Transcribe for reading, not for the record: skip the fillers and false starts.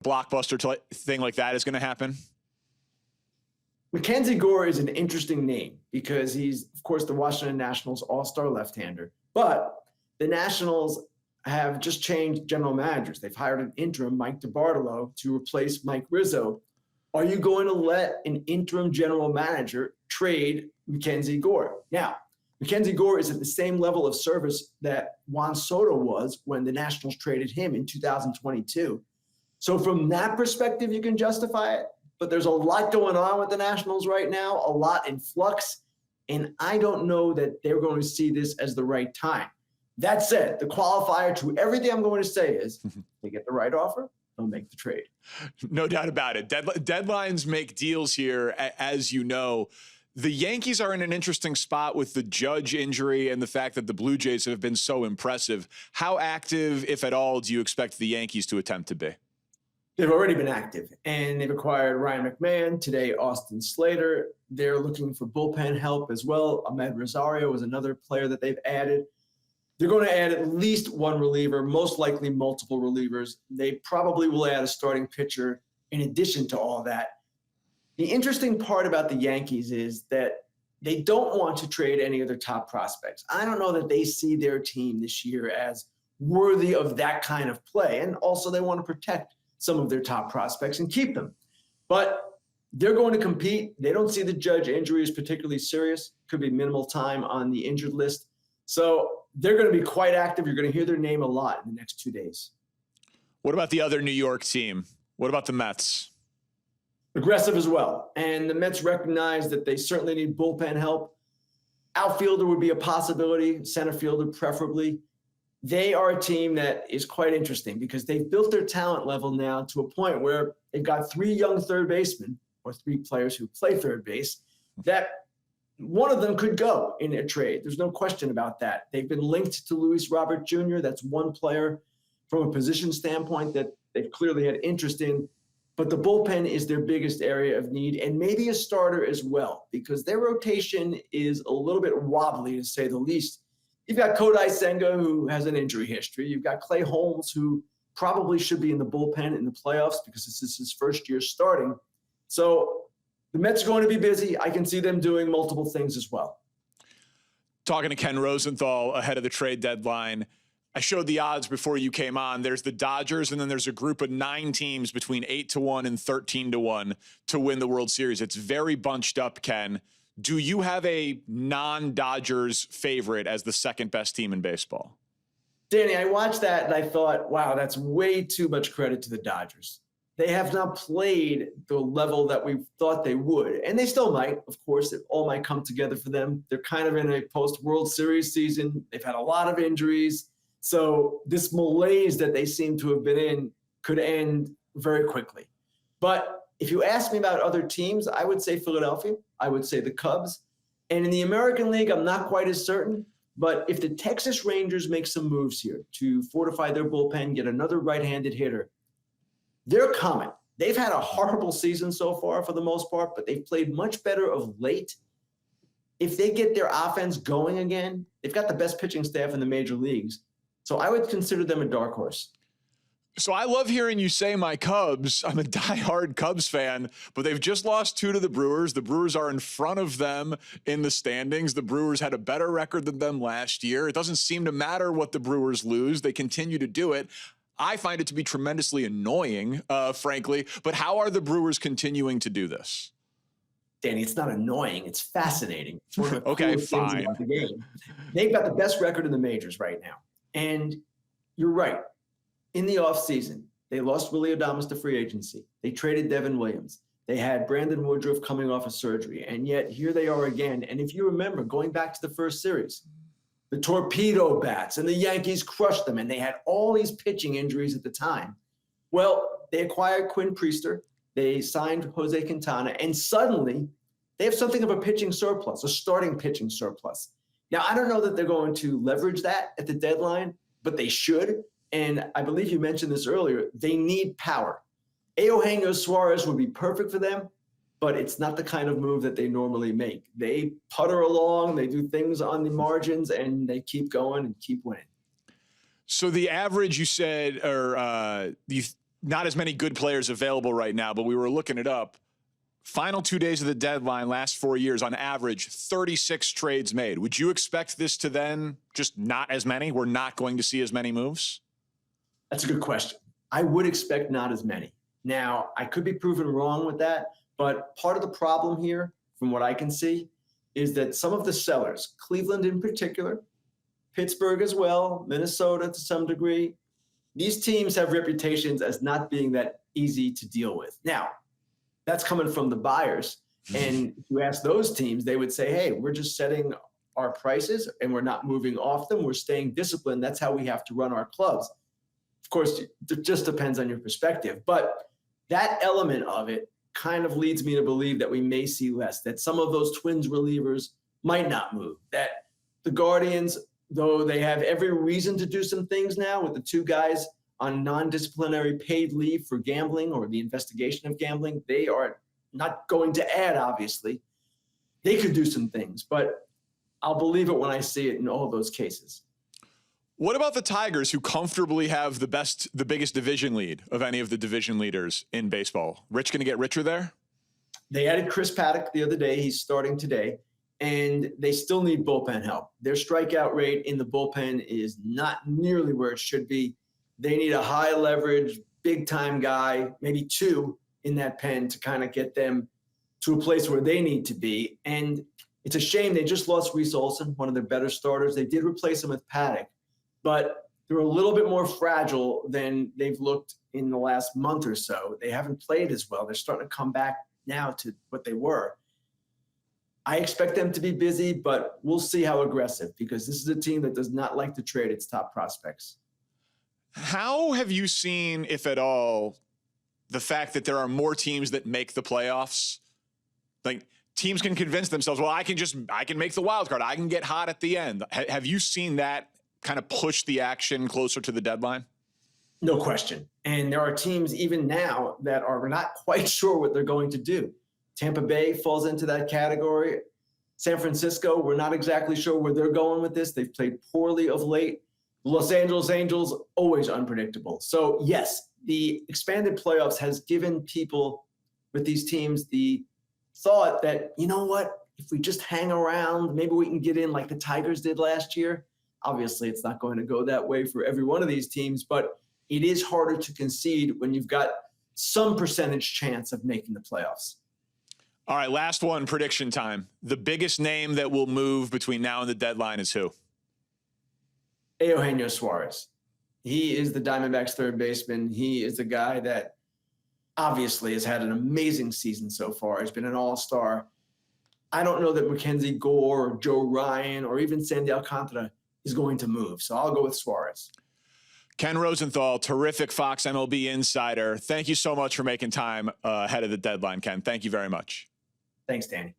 blockbuster thing like that is going to happen? Mackenzie Gore is an interesting name because he's, of course, the Washington Nationals all-star left-hander. But the Nationals have just changed general managers. They've hired an interim, Mike DiBartolo, to replace Mike Rizzo. Are you going to let an interim general manager trade Mackenzie Gore? Now, Mackenzie Gore is at the same level of service that Juan Soto was when the Nationals traded him in 2022. So from that perspective, you can justify it. But there's a lot going on with the Nationals right now, a lot in flux, and I don't know that they're going to see this as the right time. That said, the qualifier to everything I'm going to say is they get the right offer, they'll make the trade. No doubt about it. Deadlines make deals here, as you know. The Yankees are in an interesting spot with the Judge injury and the fact that the Blue Jays have been so impressive. How active, if at all, do you expect the Yankees to attempt to be? They've already been active, and they've acquired Ryan McMahon, today Austin Slater. They're looking for bullpen help as well. Ahmed Rosario is another player that they've added. They're going to add at least one reliever, most likely multiple relievers. They probably will add a starting pitcher in addition to all that. The interesting part about the Yankees is that they don't want to trade any of their top prospects. I don't know that they see their team this year as worthy of that kind of play, and also they want to protect some of their top prospects and keep them. But they're going to compete. They don't see the Judge injury as particularly serious. Could be minimal time on the injured list. So they're going to be quite active. You're going to hear their name a lot in the next 2 days. What about the other New York team? What about the Mets? Aggressive as well. And the Mets recognize that they certainly need bullpen help. Outfielder would be a possibility, center fielder preferably. They are a team that is quite interesting because they've built their talent level now to a point where they've got 3 young third basemen, or 3 players who play third base, that one of them could go in a trade. There's no question about that. They've been linked to Luis Robert Jr. That's one player from a position standpoint that they've clearly had interest in. But the bullpen is their biggest area of need, and maybe a starter as well, because their rotation is a little bit wobbly, to say the least. You've got Kodai Senga, who has an injury history. You've got Clay Holmes, who probably should be in the bullpen in the playoffs because this is his first year starting. So the Mets are going to be busy. I can see them doing multiple things as well. Talking to Ken Rosenthal ahead of the trade deadline, I showed the odds before you came on. There's the Dodgers, and then there's a group of 9 teams between 8-1 and 13-1 to win the World Series. It's very bunched up, Ken. Do you have a non-Dodgers favorite as the second best team in baseball? Danny, I watched that and I thought, wow, that's way too much credit to the Dodgers. They have not played the level that we thought they would. And they still might, of course. It all might come together for them. They're kind of in a post-World Series season. They've had a lot of injuries. So this malaise that they seem to have been in could end very quickly. But if you ask me about other teams, I would say Philadelphia. I would say the Cubs. And in the American League, I'm not quite as certain. But if the Texas Rangers make some moves here to fortify their bullpen, get another right-handed hitter, they're coming. They've had a horrible season so far for the most part, but they've played much better of late. If they get their offense going again, they've got the best pitching staff in the major leagues. So I would consider them a dark horse. So I love hearing you say my Cubs. I'm a diehard Cubs fan, but they've just lost 2 to the Brewers. The Brewers are in front of them in the standings. The Brewers had a better record than them last year. It doesn't seem to matter what the Brewers lose. They continue to do it. I find it to be tremendously annoying, frankly. But how are the Brewers continuing to do this? Danny, it's not annoying. It's fascinating. It's one of the okay, coolest things fine. about the game. They've got the best record in the majors right now. And you're right. In the offseason, they lost Willy Adames to free agency. They traded Devin Williams. They had Brandon Woodruff coming off of surgery. And yet here they are again. And if you remember, going back to the first series, the torpedo bats and the Yankees crushed them. And they had all these pitching injuries at the time. Well, they acquired Quinn Priester. They signed Jose Quintana. And suddenly they have something of a pitching surplus, a starting pitching surplus. Now, I don't know that they're going to leverage that at the deadline, but they should. And I believe you mentioned this earlier. They need power. Eugenio Suárez would be perfect for them, but it's not the kind of move that they normally make. They putter along, they do things on the margins, and they keep going and keep winning. So the average, you said, or not as many good players available right now, but we were looking it up. Final 2 days of the deadline, last 4 years, on average, 36 trades made. Would you expect this to then just not as many? We're not going to see as many moves? That's a good question. I would expect not as many. Now, I could be proven wrong with that, but part of the problem here, from what I can see, is that some of the sellers, Cleveland in particular, Pittsburgh as well, Minnesota to some degree, these teams have reputations as not being that easy to deal with. Now, that's coming from the buyers. And if you ask those teams, they would say, hey, we're just setting our prices and we're not moving off them. We're staying disciplined. That's how we have to run our clubs. Of course, it just depends on your perspective. But that element of it kind of leads me to believe that we may see less, that some of those Twins relievers might not move, that the Guardians, though they have every reason to do some things now with the two guys on non-disciplinary paid leave for gambling or the investigation of gambling, they are not going to add, obviously. They could do some things, but I'll believe it when I see it in all those cases. What about the Tigers, who comfortably have the biggest division lead of any of the division leaders in baseball? Rich going to get richer there? They added Chris Paddock the other day. He's starting today, and they still need bullpen help. Their strikeout rate in the bullpen is not nearly where it should be. They need a high leverage, big time guy, maybe two in that pen to kind of get them to a place where they need to be. And it's a shame they just lost Reese Olson, one of their better starters. They did replace him with Paddock, but they're a little bit more fragile than they've looked in the last month or so. They haven't played as well. They're starting to come back now to what they were. I expect them to be busy, but we'll see how aggressive, because this is a team that does not like to trade its top prospects. How have you seen, if at all, the fact that there are more teams that make the playoffs? Like, teams can convince themselves, well, I can make the wild card. I can get hot at the end. Have you seen that kind of push the action closer to the deadline? No question. And there are teams even now that are not quite sure what they're going to do. Tampa Bay falls into that category. San Francisco, we're not exactly sure where they're going with this. They've played poorly of late. Los Angeles Angels, always unpredictable. So yes, the expanded playoffs has given people with these teams the thought that, you know what, if we just hang around, maybe we can get in like the Tigers did last year. Obviously, it's not going to go that way for every one of these teams, but it is harder to concede when you've got some percentage chance of making the playoffs. All right, last one, prediction time. The biggest name that will move between now and the deadline is who? Eugenio Suárez. He is the Diamondbacks' third baseman. He is the guy that obviously has had an amazing season so far. He's been an all-star. I don't know that Mackenzie Gore or Joe Ryan or even Sandy Alcantara is going to move. So I'll go with Suárez. Ken Rosenthal, terrific Fox MLB insider. Thank you so much for making time ahead of the deadline, Ken. Thank you very much. Thanks, Danny.